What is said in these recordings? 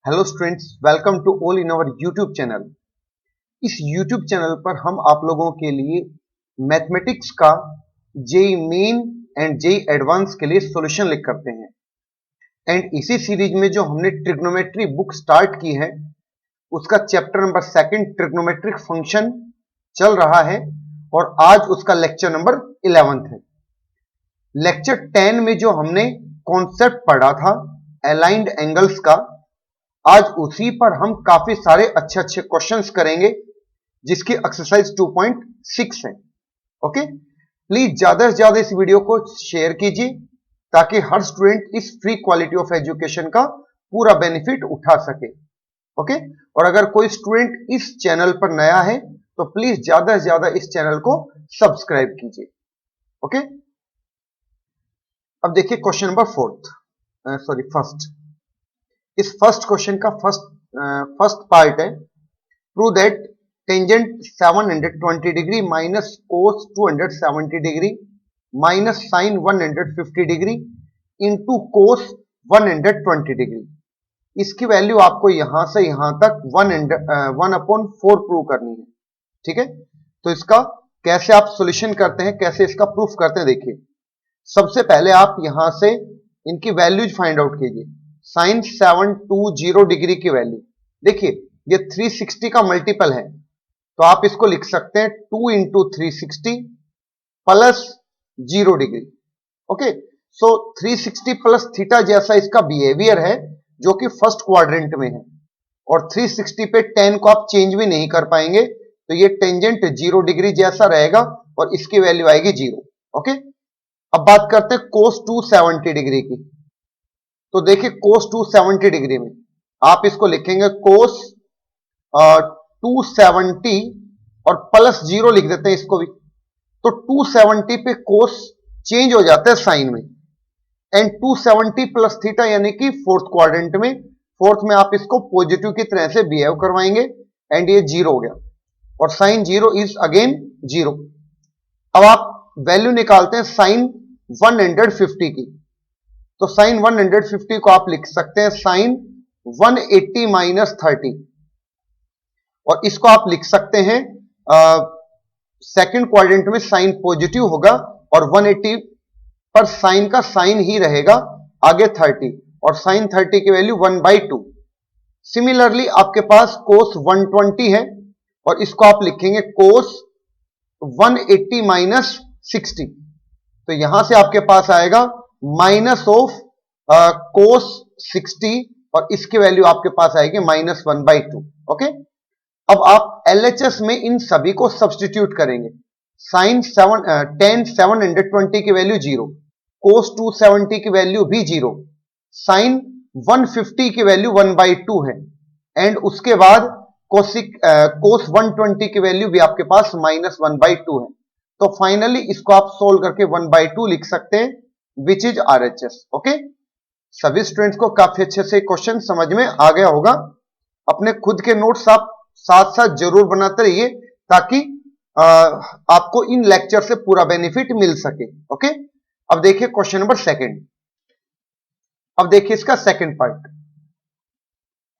Hello students, welcome to all in our YouTube channel. इस YouTube channel पर हम आप लोगों के लिए मैथमेटिक्स का JEE main and JEE advance के लिए सॉल्यूशन लिख करते हैं। एंड इसी सीरीज में जो हमने ट्रिग्नोमेट्री बुक स्टार्ट की है उसका चैप्टर नंबर 2 ट्रिग्नोमेट्रिक फंक्शन चल रहा है और आज उसका लेक्चर नंबर 11 है। लेक्चर 10 में जो हमने कॉन्सेप्ट पढ़ा था अलाइंड एंगल्स का, आज उसी पर हम काफी सारे अच्छे क्वेश्चंस करेंगे जिसकी एक्सरसाइज 2.6 है। ओके, प्लीज ज्यादा से ज्यादा इस वीडियो को शेयर कीजिए ताकि हर स्टूडेंट इस फ्री क्वालिटी ऑफ एजुकेशन का पूरा बेनिफिट उठा सके। ओके, और अगर कोई स्टूडेंट इस चैनल पर नया है तो प्लीज ज्यादा से ज्यादा इस चैनल को सब्सक्राइब कीजिए। ओके, अब देखिए क्वेश्चन नंबर फर्स्ट। इस फर्स्ट क्वेश्चन का फर्स्ट पार्ट है, prove that tangent 720 degree minus cos 270 degree minus sine 150 degree into cos 120 degree. इसकी वैल्यू आपको यहां से यहां तक 1/4 प्रूव करनी है। ठीक है, तो इसका कैसे आप सॉल्यूशन करते हैं, कैसे इसका प्रूफ करते हैं, देखिए। सबसे पहले आप यहां से इनकी वैल्यूज फाइंड आउट कीजिए। साइन 720 डिग्री की वैल्यू देखिए, ये 360 का मल्टीपल है तो आप इसको लिख सकते हैं 2 इंटू 360 प्लस 0 डिग्री। ओके, सो 360 प्लस थीटा जैसा इसका बिहेवियर है जो कि फर्स्ट क्वाड्रेंट में है, और 360 पे 10 को आप चेंज भी नहीं कर पाएंगे तो ये टेंजेंट 0 डिग्री जैसा रहेगा और इसकी वैल्यू आएगी 0। ओके, अब बात करते हैं कोस 270 डिग्री की। तो देखिए कोस 270 डिग्री में आप इसको लिखेंगे कोस 270 और प्लस 0 लिख देते हैं इसको भी, तो 270 पे कोस चेंज हो जाता है साइन में, एंड 270 प्लस थीटा यानी कि फोर्थ क्वाड्रेंट में, फोर्थ में आप इसको पॉजिटिव की तरह से बिहेव करवाएंगे एंड ये 0 हो गया और साइन 0 इज अगेन 0। अब आप वैल्यू निकालते हैं साइन 150 की, तो साइन 150 को आप लिख सकते हैं साइन 180 माइनस 30, और इसको आप लिख सकते हैं सेकंड क्वाड्रेंट में साइन पॉजिटिव होगा और 180 पर साइन का साइन ही रहेगा, आगे 30 और साइन 30 की वैल्यू 1/2। सिमिलरली आपके पास कोस 120 है और इसको आप लिखेंगे कोस 180 माइनस 60, तो यहां से आपके पास आएगा माइनस ऑफ कोस 60 और इसकी वैल्यू आपके पास आएगी -1/2। ओके, अब आप LHS में इन सभी को सब्सटीट्यूट करेंगे। साइन 720 की वैल्यू 0, कोस 270 की वैल्यू भी 0, साइन 150 की वैल्यू 1/2 है, एंड उसके बाद कोस 120 की वैल्यू भी आपके पास -1/2 है। तो फाइनली इसको आप सोल्व करके 1/2 लिख सकते हैं, विच इज RHS। ओके, सभी स्टूडेंट्स को काफी अच्छे से क्वेश्चन समझ में आ गया होगा। अपने खुद के नोट्स आप साथ साथ जरूर बनाते रहिए ताकि आपको इन लेक्चर से पूरा बेनिफिट मिल सके। ओके, अब देखिए क्वेश्चन नंबर 2। अब देखिए इसका सेकंड पार्ट,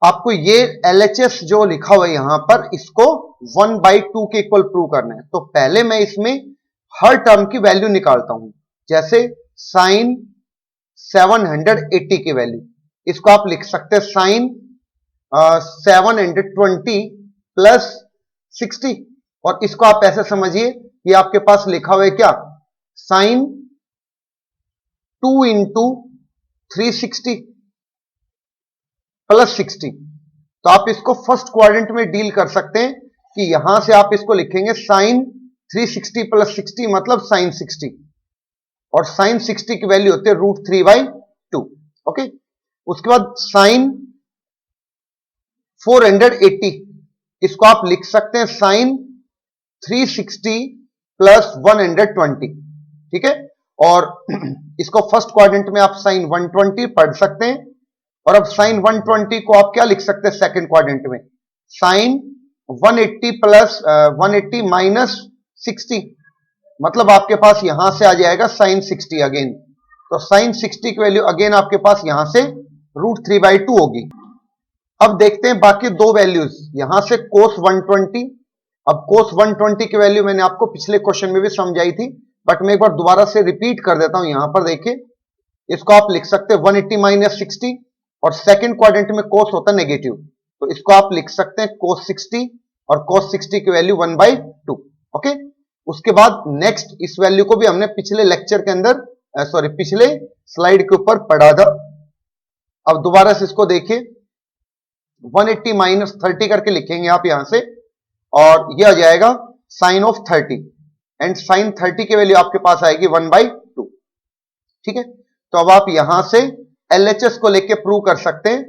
आपको ये LHS जो लिखा हुआ है यहां पर, इसको 1/2 के इक्वल प्रूव करना है। तो पहले मैं इसमें हर टर्म की वैल्यू निकालता हूं, जैसे साइन 780 की वैल्यू, इसको आप लिख सकते हैं साइन 720 प्लस 60, और इसको आप ऐसे समझिए कि आपके पास लिखा हुआ है क्या, साइन 2 इंटू 360 प्लस 60। तो आप इसको फर्स्ट क्वाड्रेंट में डील कर सकते हैं कि यहां से आप इसको लिखेंगे साइन 360 प्लस 60 मतलब साइन 60, और साइन 60 की वैल्यू होती है √3/2। ओके, उसके बाद साइन 480, इसको आप लिख सकते हैं साइन 360 प्लस 120। ठीक है, और इसको फर्स्ट क्वाड्रेंट में आप साइन 120 पढ़ सकते हैं, और अब साइन 120 को आप क्या लिख सकते हैं सेकंड क्वाड्रेंट में, साइन 180 प्लस 180 माइनस 60, मतलब आपके पास यहां से आ जाएगा साइन 60 अगेन, तो साइन 60 की वैल्यू अगेन आपके पास यहां से √3/2 होगी। अब देखते हैं बाकी दो वैल्यूज, यहां से cos 120। अब cos 120 की वैल्यू मैंने आपको पिछले क्वेश्चन में भी समझाई थी, बट मैं एक बार दोबारा से रिपीट कर देता हूं। यहां पर देखिए, इसको आप लिख सकते हैं 180 माइनस 60, और सेकंड क्वाड्रेंट में cos होता है नेगेटिव, तो इसको आप लिख सकते हैं cos 60, और cos 60 की वैल्यू 1/2। ओके, उसके बाद नेक्स्ट इस वैल्यू को भी हमने पिछले लेक्चर के अंदर, सॉरी पिछले स्लाइड के ऊपर पढ़ा था। अब दोबारा से इसको देखिए, 180 माइनस 30 करके लिखेंगे आप यहां से, और यह आ जाएगा साइन ऑफ 30, एंड साइन 30 की वैल्यू आपके पास आएगी 1/2। ठीक है, तो अब आप यहां से LHS को लेके प्रूव कर सकते हैं।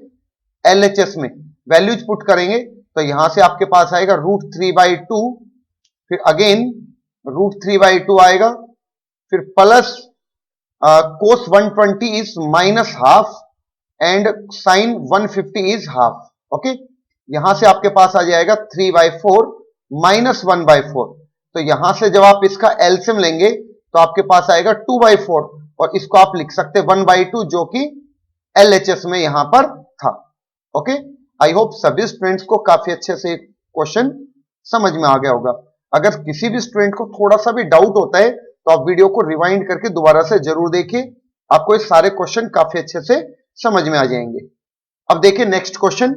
LHS में वैल्यूज पुट करेंगे तो यहां से आपके पास आएगा √3/2, फिर अगेन √3/2 आएगा, फिर plus cos 120 is minus half, and sine 150 is half. Okay, यहां से आपके पास आ जाएगा 3/4 माइनस 1/4। तो यहां से जब आप इसका एलसीएम लेंगे तो आपके पास आएगा 2/4, और इसको आप लिख सकते हैं 1/2, जो कि LHS में यहां पर था। ओके, आई होप सभी स्टूडेंट्स को काफी अच्छे से क्वेश्चन समझ में आ गया होगा। अगर किसी भी स्टूडेंट को थोड़ा सा भी डाउट होता है तो आप वीडियो को रिवाइंड करके दोबारा से जरूर देखिए, आपको ये सारे क्वेश्चन काफी अच्छे से समझ में आ जाएंगे। अब देखिए नेक्स्ट क्वेश्चन।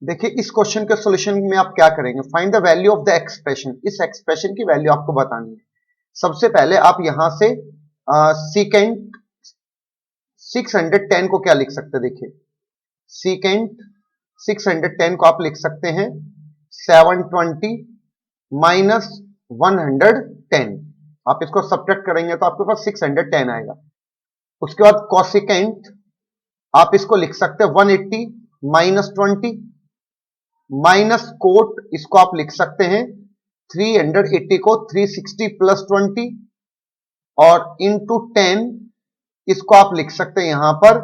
देखिए इस क्वेश्चन के सॉल्यूशन में आप क्या करेंगे, find the value of the expression. इस एक्सप्रेशन की वैल्यू आपको बतानी है। सबसे पहले आप यहां से सीकेंट 610 को क्या लिख सकते हैं, देखिए सीकेंट 610 को आप लिख सकते हैं 720 माइनस 110। आप इसको सब्ट्रैक्ट करेंगे तो आपके पास 610 आएगा। उसके बाद कॉसिकेंट आप इसको लिख सकते हैं 180 माइनस 20, माइनस कोट इसको आप लिख सकते हैं 380 को 360 प्लस 20, और इंटू 10 इसको आप लिख सकते हैं यहां पर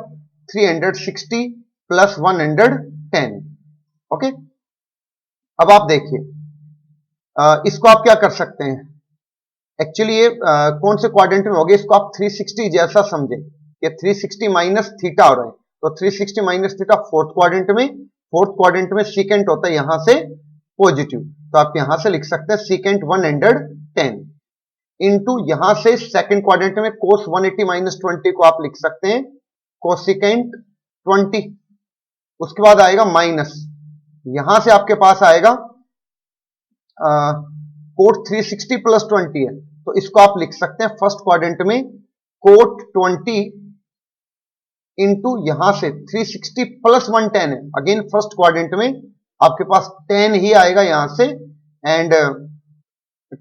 360 प्लस 110। ओके, अब आप देखिए इसको आप क्या कर सकते हैं, एक्चुअली ये कौन से क्वाड्रेंट में होगा, इसको आप 360 जैसा समझे, ये 360 माइनस थीटा हो रहा है, तो 360 माइनस थीटा फोर्थ क्वाड्रेंट में सीकेंट होता है यहां से पॉजिटिव, तो आप यहां से लिख सकते हैं सीकेंट 110 इंटू यहां से सेकंड क्वाड्रेंट में कोस 180 माइनस 20 को आप लिख सकते हैं कोसिकेंट 20। उसके बाद आएगा माइनस, यहां से आपके पास आएगा कोट 360 प्लस 20 है, तो इसको आप लिख सकते हैं फर्स्ट क्वाड्रेंट में कोट 20 इंटू यहां से 360 प्लस 110 है, अगेन फर्स्ट क्वाड्रेंट में आपके पास 10 ही आएगा यहां से, एंड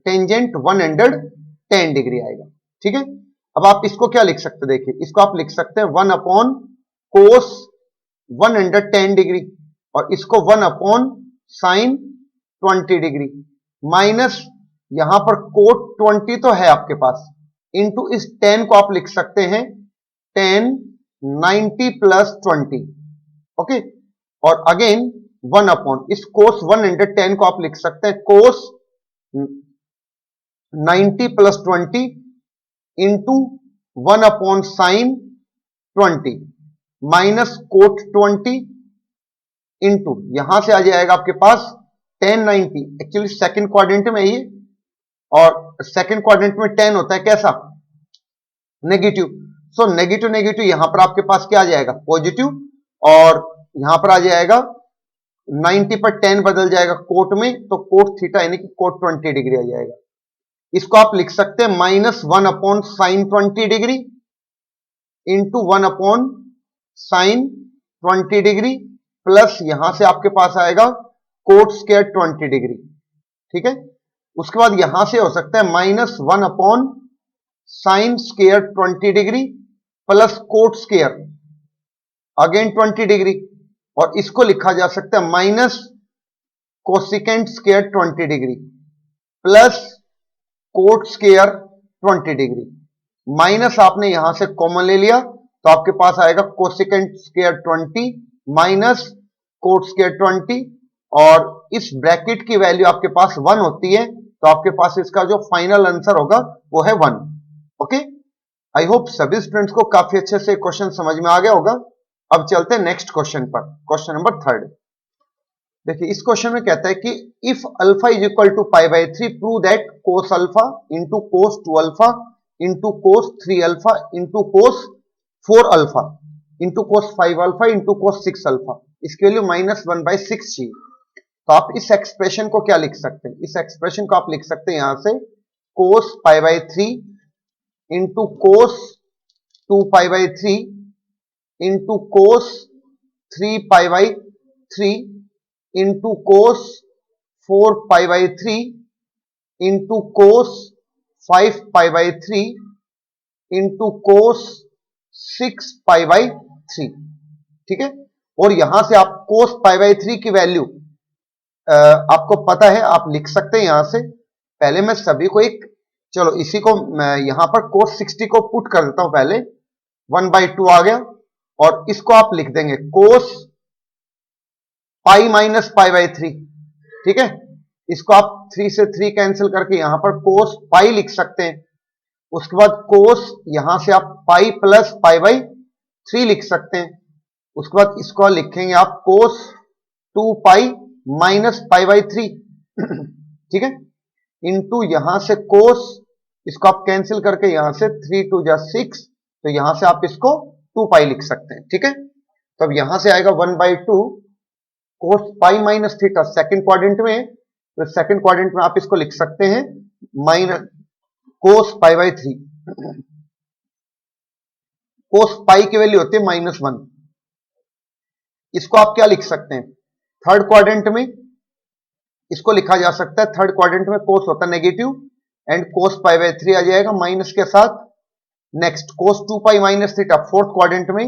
टेंजेंट 110 डिग्री आएगा। ठीक है, अब आप इसको क्या लिख सकते हैं, देखिए इसको आप लिख सकते हैं 1 अपॉन कोस 110 डिग्री, और इसको 1 अपॉन साइन 20 डिग्री, माइनस यहां पर कोट 20 तो है आपके पास, इंटू इस 10 को आप लिख सकते हैं 10 90 प्लस 20। ओके, और अगेन 1 अपॉन इस कोस 110 को आप लिख सकते हैं कोस 90 plus 20 into 1 upon sine 20 minus cot 20 into यहां से आ जाएगा आपके पास 1090, एक्चुअली सेकंड क्वाड्रेंट में ये, और सेकंड क्वाड्रेंट में 10 होता है कैसा, नेगेटिव, सो नेगेटिव नेगेटिव यहां पर आपके पास क्या आ जाएगा पॉजिटिव, और यहां पर आ जाएगा 90 पर 10 बदल जाएगा कोट में, तो कोट थीटा यानी कि कोट 20 डिग्री आ जाएगा। इसको आप लिख सकते हैं minus 1 upon sine 20 degree into 1 upon sine 20 degree, plus यहां से आपके पास आएगा कोट स्क्वायर 20 डिग्री। ठीक है, उसके बाद यहां से हो सकता है minus 1 upon sine square 20 degree plus coat square again 20 degree, और इसको लिखा जा सकता है minus cosecant square 20 degree plus coat square 20 degree, minus आपने यहां से कॉमन ले लिया तो आपके पास आएगा cosecant square 20 minus cot square 20, और इस ब्रैकेट की वैल्यू आपके पास 1 होती है, तो आपके पास इसका जो फाइनल आंसर होगा वो है 1। ओके, आई होप सभी स्टूडेंट्स को काफी अच्छे से क्वेश्चन समझ में आ गया होगा। अब चलते हैं नेक्स्ट क्वेश्चन पर, क्वेश्चन नंबर 3। देखिए इस क्वेश्चन में कहता है कि if alpha is equal to pi by 3 prove that cos alpha into cos 2 alpha into cos 3 alpha into cos 4 alpha into cos 5 alpha into cos 6 alpha, इसकी value -1/6 चाहिए। तो आप इस एक्सप्रेशन को क्या लिख सकते हैं? इस एक्सप्रेशन को आप लिख सकते हैं यहां से cos pi by 3 into cos 2 pi by 3 into cos 3 pi by 3 into cos 4 pi by 3 into cos 5 pi by 3 into cos 6 pi by 3। ठीक है, और यहां से आप कोस पाई बाई 3 की वैल्यू आपको पता है, आप लिख सकते हैं यहां से। पहले मैं सभी को एक, चलो इसी को मैं यहां पर कोस 60 को पुट कर देता हूं। पहले 1/2 आ गया, और इसको आप लिख देंगे कोस पाई माइनस पाई बाई 3। ठीक है, इसको आप 3 से 3 कैंसिल करके यहां पर कोस पाई लिख सकते हैं। उसके बाद कोस यहां से आप पाई प्लस पाई बाई 3 लिख सकते हैं। उसके बाद इसको लिखेंगे आप कोस 2 पाई माइनस पाई बाई 3। ठीक है, इंटू यहां से कोस, इसको आप कैंसिल करके यहां से 3 2 जा 6, तो यहां से आप इसको 2 पाई लिख सकते हैं। ठीक है, तो अब यहां से आएगा 1/2 cos pi minus theta second quadrant में, तो सेकंड क्वाड्रेंट में आप इसको लिख सकते हैं माइनस कोस पाई बाई 3। कोस पाई की वैल्यू होती है -1। इसको आप क्या लिख सकते हैं? थर्ड क्वाड्रेंट में इसको लिखा जा सकता है, थर्ड क्वाड्रेंट में कोस होता है negative, and cos pi by 3 आ जाएगा माइनस के साथ। नेक्स्ट कोस 2 पाई माइनस थीटा फोर्थ क्वाड्रेंट में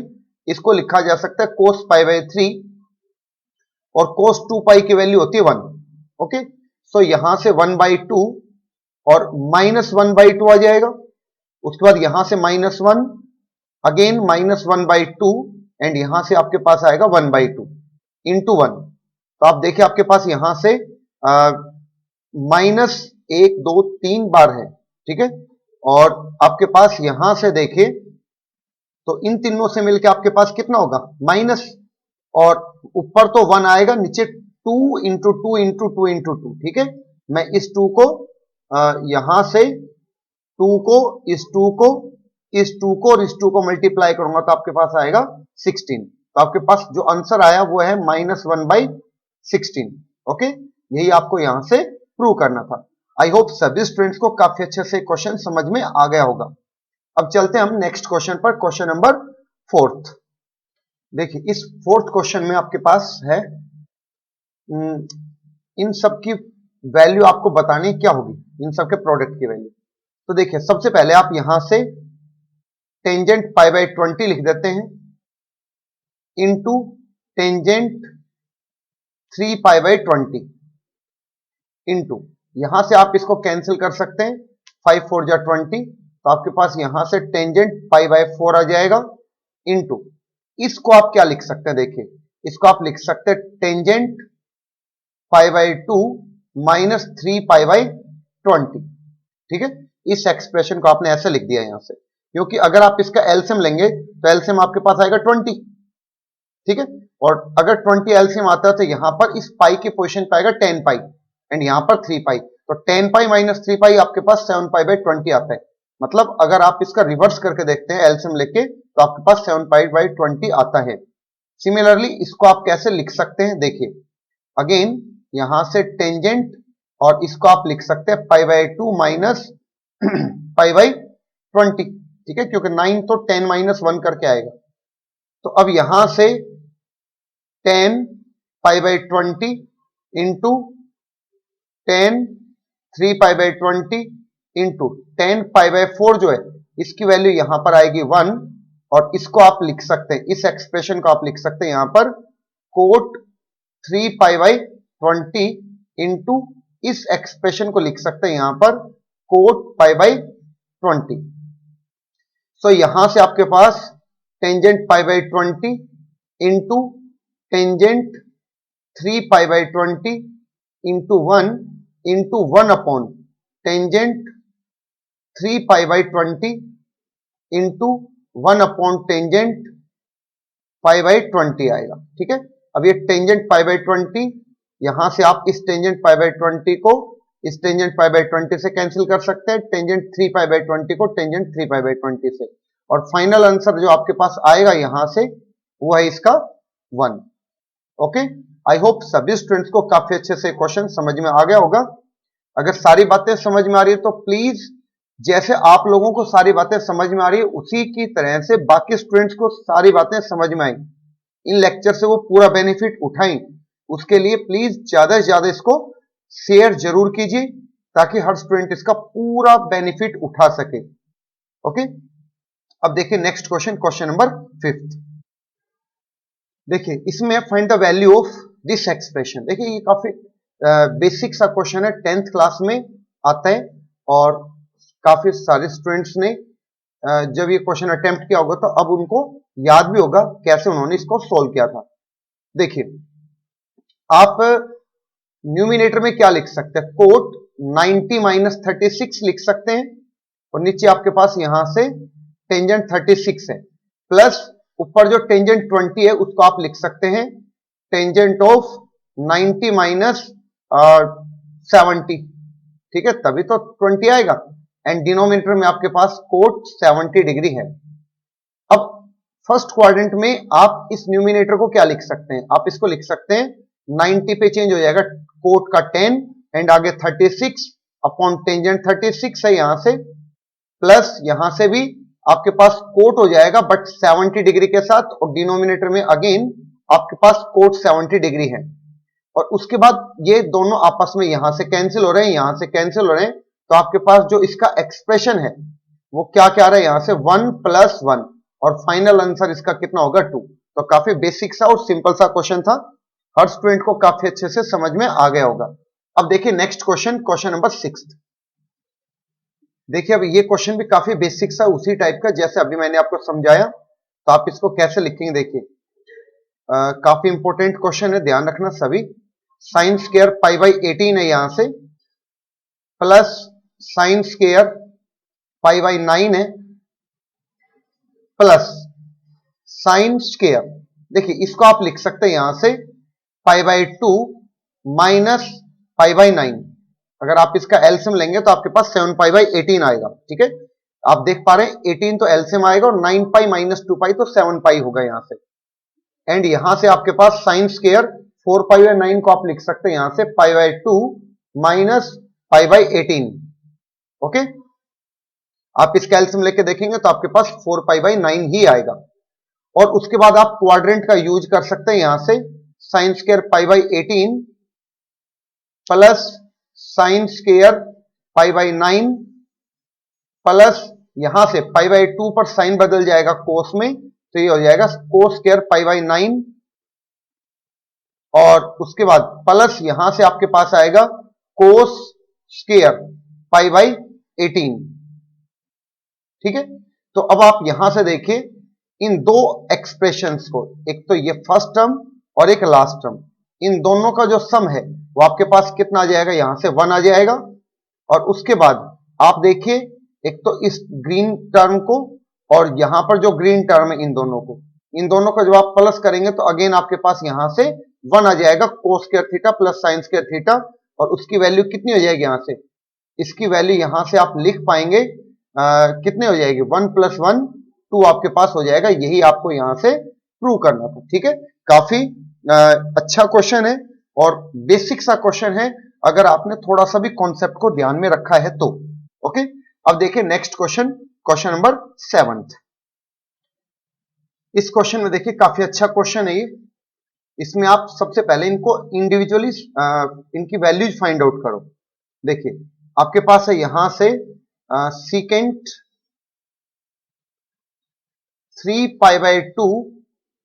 इसको लिखा जा सकता है कोस पाई बाई 3, और कोस 2 पाई की वैल्यू होती है 1। ओके, सो यहां से 1/2 और -1/2 आ जाएगा। उसके बाद यहां से -1, अगेन -1/2, एंड यहां से आपके पास आएगा 1/2 इंटू 1। तो आप देखिए आपके पास यहां से -1 2 3 बार है। ठीक है, और आपके पास यहां से देखिए तो इन तीनों से मिलकर आपके पास कितना होगा? माइनस, और ऊपर तो 1 आएगा, नीचे 2 इंटू 2 इंटू 2 इंटू 2। ठीक है, मैं इस 2 को यहां से 2 को इस 2 को इस 2 को और इस 2 को मल्टीप्लाई करूंगा तो आपके पास आएगा 16। तो आपके पास जो आंसर आया वो है -1/16। ओके, यही आपको यहां से प्रूव करना था। आई होप सभी स्टूडेंट्स को काफी अच्छे से क्वेश्चन समझ में आ गया होगा। अब चलते हैं हम नेक्स्ट क्वेश्चन पर, क्वेश्चन नंबर 4। देखिए इस 4th क्वेश्चन में आपके पास है इन सब की वैल्यू आपको बतानी क्या होगी, इन सब के प्रोडक्ट की वैल्यू। तो देखिए सबसे पहले आप यहां से टेंजेंट पाई बाई 20 लिख देते हैं into tangent 3 pi by 20 into, यहां से आप इसको कैंसिल कर सकते हैं, 5 4 जा 20, तो आपके पास यहां से टेंजेंट पाई बाई 4 आ जाएगा इंटू, इसको आप क्या लिख सकते हैं? देखिए इसको आप लिख सकते हैं tangent pi by 2 minus 3 pi by 20। ठीक है, इस एक्सप्रेशन को आपने ऐसे लिख दिया यहां से, क्योंकि अगर आप इसका एलसीएम लेंगे तो एलसीएम आपके पास आएगा 20। ठीक है, और अगर 20 एलसीएम आता है तो यहां पर इस पाई की पोजीशन पे आएगा 10 पाई, एंड यहां पर 3 पाई, तो 10 पाई माइनस 3 पाई आपके पास 7 पाई बाई 20 आता है। मतलब अगर आप इसका रिवर्स करके देखते हैं एलसीएम लेके, तो आपके पास 7 पाई बाई 20 आता है। सिमिलरली इसको आप कैसे लिख सकते हैं? देखिए अगेन यहां से टेंजेंट, और इसको आप लिख सकते हैं pi by 2 minus pi by 20। ठीक है, क्योंकि 9 तो 10 माइनस 1 करके आएगा। तो अब यहां से 10 पाई by 20 into 10 3 pi by 20 into 10 pi by 4 जो है इसकी वैल्यू यहां पर आएगी 1, और इसको आप लिख सकते हैं, इस एक्सप्रेशन को आप लिख सकते हैं यहां पर कोट 3 पाई बाई 20 इंटू, इस एक्सप्रेशन को लिख सकते हैं यहां पर कोट पाई बाई 20। सो यहां से आपके पास tangent pi by 20 into tangent 3 pi by 20 into 1 into 1 upon tangent 3 pi by 20 into 1 upon tangent pi by 20 आएगा। ठीक है, अब ये टेंजेंट पाई बाई 20 यहां से आप इस टेंजेंट पाई बाई 20 को इस टेंजेंट पाई बाई 20 से कैंसिल कर सकते हैं, टेंजेंट 3 पाई बाई 20 को टेंजेंट 3 पाई बाई 20 से, और फाइनल आंसर जो आपके पास आएगा यहां से वो है इसका 1। ओके, आई होप सभी स्टूडेंट्स को काफी अच्छे से क्वेश्चन समझ में आ गया होगा। अगर सारी बातें समझ में आ रही है तो प्लीज जैसे आप लोगों को सारी बातें समझ में आ रही है उसी की तरह से बाकी स्टूडेंट्स को सारी बातें समझ में आई, इन लेक्चर से वो पूरा बेनिफिट उठाएं। उसके लिए प्लीज ज्यादा से ज्यादा इसको शेयर जरूर कीजिए ताकि हर स्टूडेंट इसका पूरा बेनिफिट उठा सके। ओके, अब देखिए नेक्स्ट क्वेश्चन, क्वेश्चन नंबर 5। देखिए इसमें find the value of this expression. देखिए ये काफी बेसिक सा क्वेश्चन है, 10th क्लास में आता है और काफी सारे स्टूडेंट्स ने जब ये क्वेश्चन अटेम्प्ट किया होगा तो अब उनको याद भी होगा कैसे उन्होंने इसको सोल्व किया था। देखिए आप न्यूमिनेटर में क्या लिख सकते हैं, कोट 90 माइनस 36 लिख सकते हैं और नीचे आपके पास यहां से टेंजेंट 36 है, प्लस ऊपर जो टेंजेंट 20 है उसको आप लिख सकते हैं टेंजेंट ऑफ 90 माइनस 70। ठीक है, तभी तो 20 आएगा। एंड डिनोमिनेटर में आपके पास कोट 70 डिग्री है। अब फर्स्ट क्वाड्रेंट में आप इस न्यूमिनेटर को क्या लिख सकते हैं, आप इसको लिख सकते हैं 90 पे चेंज हो जाएगा कोट का 10 एंड आगे 36 अपॉन टेंजेंट 36 है यहां से, प्लस यहां से भी आपके पास कोट हो जाएगा बट 70 डिग्री के साथ, और डिनोमिनेटर में अगेन आपके पास कोट 70 डिग्री है। और उसके बाद ये दोनों आपस में यहां से कैंसिल हो रहे हैं, यहां से कैंसिल हो रहे हैं, तो आपके पास जो इसका एक्सप्रेशन है वो क्या क्या आ रहा है यहां से 1 प्लस 1, और फाइनल आंसर इसका कितना होगा 2। तो काफी बेसिक सा और सिंपल सा क्वेश्चन था, हर स्टूडेंट को काफी अच्छे से समझ में आ गया होगा। अब देखिए नेक्स्ट क्वेश्चन, क्वेश्चन नंबर 6। देखिए अब ये क्वेश्चन भी काफी बेसिक सा उसी टाइप का जैसे अभी मैंने आपको समझाया, तो आप इसको कैसे लिखेंगे देखिए, काफी इंपॉर्टेंट क्वेश्चन है, ध्यान रखना सभी। साइन स्क्वायर पाई बाई 18 है यहां से, plus sine square pi by 9 है, प्लस साइन स्क्वायर, देखिए इसको आप लिख सकते हैं यहां से pi by 2 minus pi by 9। अगर आप इसका एलसीएम लेंगे तो आपके पास 7 पाई बाई 18 आएगा। ठीक है, आप देख पा रहे हैं 18 तो एलसीएम आएगा और 9 पाई माइनस 2 पाई तो 7 पाई होगा यहां से। एंड यहां से आपके पास साइन स्क्वायर 4 पाई बाई 9 को आप लिख सकते हैं यहां से pi by 2 minus pi by 18। Okay, आप इसका एलसीएम लेके देखेंगे तो आपके पास 4 पाई बाई 9 ही आएगा। और उसके बाद आप क्वाड्रेंट का यूज कर सकते हैं यहां से sine square pi by 18 plus sine square pi by 9 plus यहां से पाई बाई 2 पर साइन बदल जाएगा कोस में, तो ये हो जाएगा कोस स्क्वायर पाई बाई 9, और उसके बाद प्लस यहां से आपके पास आएगा कोस स्क्वायर पाई बाई 18। ठीक है, तो अब आप यहां से देखिए इन दो एक्सप्रेशंस को, एक तो ये फर्स्ट टर्म और एक लास्ट टर्म, इन दोनों का जो सम है वो आपके पास कितना आ जाएगा, यहां से 1 आ जाएगा। और उसके बाद आप देखिए एक तो इस ग्रीन टर्म को और यहां पर जो ग्रीन टर्म है इन दोनों का जब आप प्लस करेंगे तो अगेन आपके पास यहां से 1 आ जाएगा cos square theta plus sine square theta, और उसकी वैल्यू कितनी हो जाएगी यहां से, इसकी वैल्यू यहां से आप लिख पाएंगे कितने हो जाएगी 1 प्लस 1 2 आपके पास हो जाएगा। यही आपको यहां से प्रूव करना था। ठीक है, काफी अच्छा क्वेश्चन है और बेसिक सा क्वेश्चन है अगर आपने थोड़ा सा भी कॉन्सेप्ट को ध्यान में रखा है तो। ओके, अब देखिए नेक्स्ट क्वेश्चन, क्वेश्चन नंबर 7। इस क्वेश्चन में देखिए काफी अच्छा क्वेश्चन है ये। इसमें आप सबसे पहले इनको इंडिविजुअली इनकी वैल्यूज फाइंड आउट करो। देखिए आपके पास है यहां से secant 3 pi by 2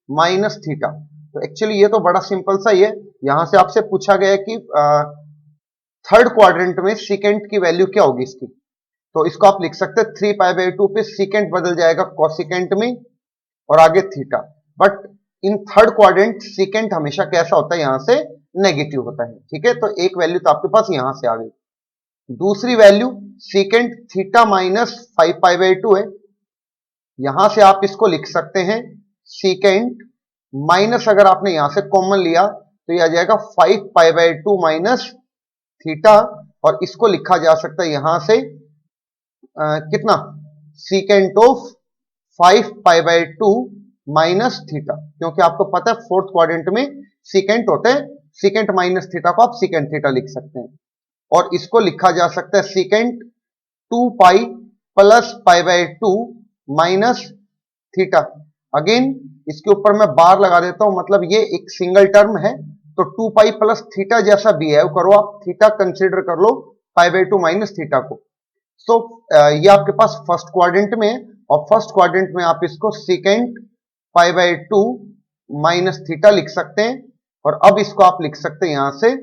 minus theta. तो एक्चुअली ये तो बड़ा सिंपल सा ही है, यहां से आपसे पूछा गया है कि थर्ड क्वाड्रेंट में सीकेंट की वैल्यू क्या होगी इसकी, तो इसको आप लिख सकते हैं 3 पाई बाई 2 पे सीकेंट बदल जाएगा कॉसिकेंट में और आगे theta. But in third quadrant secant हमेशा कैसा होता है, यहां से नेगेटिव होता है। ठीक है, तो एक वैल्यू तो आपके पास यहां से आ गई। दूसरी value secant theta minus 5 pi by 2 है, यहां से आप इसको लिख सकते हैं सीकेंट माइनस, अगर आपने यहां से कॉमन लिया तो ये आ जाएगा 5π/2 माइनस थीटा, और इसको लिखा जा सकता है यहां से कितना, सीकेंट ऑफ 5π/2 माइनस थीटा, क्योंकि आपको पता है फोर्थ क्वाड्रेंट में सीकेंट होते हैं, सीकेंट माइनस थीटा को आप सीकेंट थीटा लिख सकते हैं, और इसको लिखा जा सकता है secant 2π plus π/2 minus theta. Again इसके ऊपर मैं बार लगा देता हूं, मतलब ये एक सिंगल टर्म है, तो 2π प्लस थीटा जैसा बिहेव करो आप, थीटा कंसीडर कर लो π/2 माइनस थीटा को। सो ये आपके पास फर्स्ट क्वाड्रेंट में है, और फर्स्ट क्वाड्रेंट में आप इसको सीकेंट π/2 माइनस थीटा लिख सकते हैं, और अब इसको आप लिख सकते हैं यहां से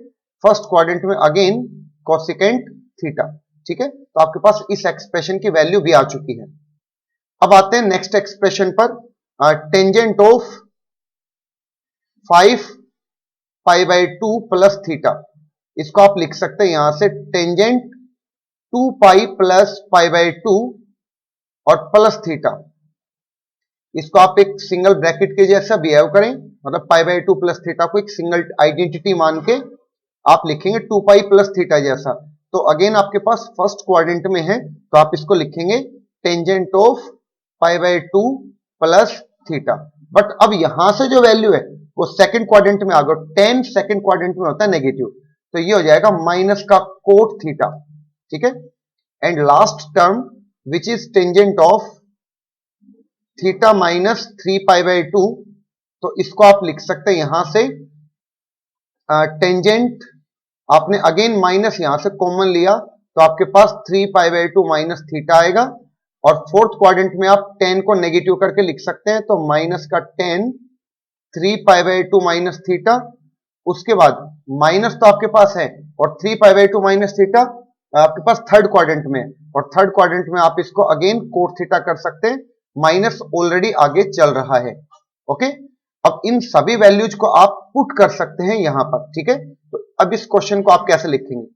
फर्स्ट क्वाड्रेंट में अगेन कोसिकेंट थीटा। ठीक है, तो आपके पास इस एक्सप्रेशन की वैल्यू भी आ चुकी है। अब आते हैं नेक्स्ट एक्सप्रेशन पर, टेंजेंट ऑफ 5π/2 प्लस थीटा, इसको आप लिख सकते हैं यहां से टेंजेंट 2π प्लस π/2 और प्लस थीटा, इसको आप एक सिंगल ब्रैकेट के जैसा बिहेव करें, मतलब π/2 प्लस थीटा को एक सिंगल आइडेंटिटी मान के आप लिखेंगे 2π प्लस थीटा जैसा। तो अगेन आपके पास फर्स्ट क्वाड्रेंट में है, तो आप इसको लिखेंगे tangent of π/2 plus theta. But अब यहां से जो वैल्यू है वो सेकंड क्वाड्रेंट में आ गया, tan सेकंड क्वाड्रेंट में होता है नेगेटिव, तो ये हो जाएगा माइनस का कोट थीटा। ठीक है, and last term which is tangent of theta minus 3π/2, तो इसको आप लिख सकते हैं यहां से टेंजेंट, आपने अगेन माइनस यहां से कॉमन लिया, तो आपके पास 3π/2 माइनस थीटा आएगा, और फोर्थ क्वाड्रेंट में आप tan को नेगेटिव करके लिख सकते हैं, तो माइनस का tan 3π/2 माइनस थीटा, उसके बाद माइनस तो आपके पास है, और 3π/2 माइनस थीटा आपके पास थर्ड क्वाड्रेंट में, और थर्ड क्वाड्रेंट में आप इसको अगेन कोट थीटा कर सकते हैं, माइनस ऑलरेडी आगे चल रहा है। ओके, अब इन सभी वैल्यूज को आप पुट कर सकते हैं यहां पर। ठीक है, तो अब इस क्वेश्चन को आप कैसे लिखेंगे,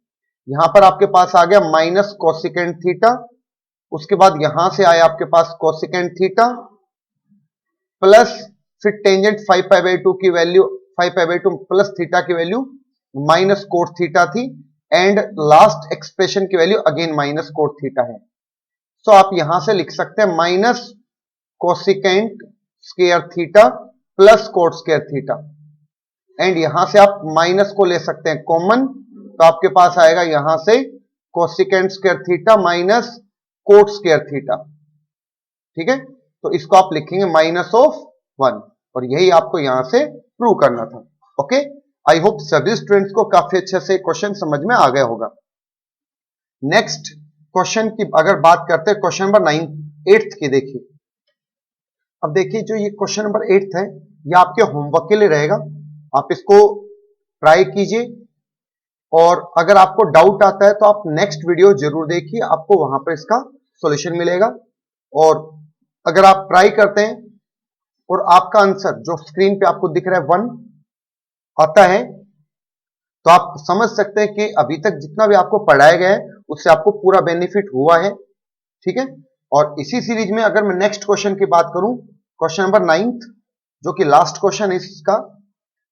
यहां पर आपके पास आ गया माइनस कोसिकेंट थीटा, उसके बाद यहां से आया आपके पास कोसिकेंट थीटा प्लस फिर टेंजेंट 5π/2 की वैल्यू 5π/2 प्लस थीटा की वैल्यू माइनस कोट थीटा थी, एंड लास्ट एक्सप्रेशन की value again minus cot theta है। सो आप यहां से लिख सकते हैं minus cosecant square theta plus coat square theta, and यहां से आप माइनस को ले सकते हैं कॉमन, तो आपके पास आएगा यहां से cosecant square theta minus cot square theta. ठीक है, तो इसको आप लिखेंगे माइनस ऑफ 1, और यही आपको यहां से प्रूव करना था। ओके, आई होप सभी स्टूडेंट्स को काफी अच्छे से क्वेश्चन समझ में आ गया होगा। नेक्स्ट क्वेश्चन की अगर बात करते हैं, क्वेश्चन नंबर 8th की देखिए। अब देखिए जो ये क्वेश्चन नंबर 8th है, ये आपके होमवर्क के लिए रहेगा, आप इसको ट्राई कीजिए, और अगर आपको डाउट आता है तो आप नेक्स्ट वीडियो जरूर देखिए, आपको वहां पर इसका सॉल्यूशन मिलेगा। और अगर आप ट्राई करते हैं और आपका आंसर जो स्क्रीन पे आपको दिख रहा है 1 आता है, तो आप समझ सकते हैं कि अभी तक जितना भी आपको पढ़ाया गया है उससे आपको पूरा बेनिफिट हुआ है। ठीक है, और इसी सीरीज में अगर मैं नेक्स्ट क्वेश्चन की बात करूं, क्वेश्चन नंबर 9th जो कि लास्ट क्वेश्चन है इसका,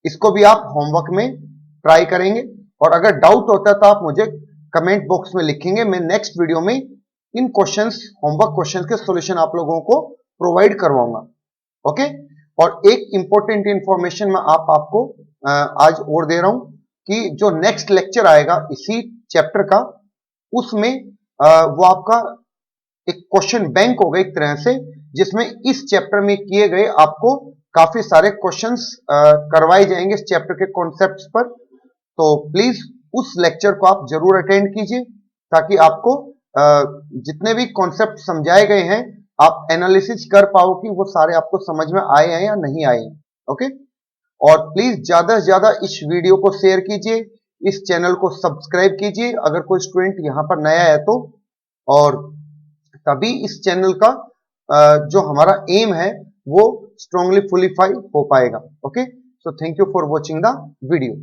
इसको भी आप होमवर्क में ट्राई करेंगे, और अगर डाउट होता है तो आप मुझे कमेंट बॉक्स में लिखेंगे, मैं नेक्स्ट वीडियो में इन क्वेश्चंस होमवर्क क्वेश्चंस के सॉल्यूशन आप लोगों को प्रोवाइड करवाऊंगा। ओके, और एक इंपॉर्टेंट इंफॉर्मेशन मैं आपको आज और दे रहा हूं कि जो नेक्स्ट लेक्चर आएगा इसी चैप्टर का, उसमें वो आपका एक क्वेश्चन बैंक होगा एक तरह से, जिसमें इस चैप्टर में किए गए आपको काफी सारे क्वेश्चंस करवाए जाएंगे इस चैप्टर के कॉन्सेप्ट्स पर। तो प्लीज उस लेक्चर को आप जरूर अटेंड कीजिए, ताकि आपको जितने भी कॉन्सेप्ट समझाए गए हैं आप एनालिसिस कर पाओ कि वो सारे आपको समझ में आए हैं या नहीं आए हैं। ओके, और प्लीज ज्यादा से ज्यादा इस वीडियो को शेयर कीजिए, इस चैनल को सब्सक्राइब कीजिए अगर कोई स्टूडेंट यहां पर नया है तो, और तभी इस चैनल का जो हमारा एम है वो स्ट्रांगली फुलिफाई हो पाएगा। Okay, so thank you for watching the video.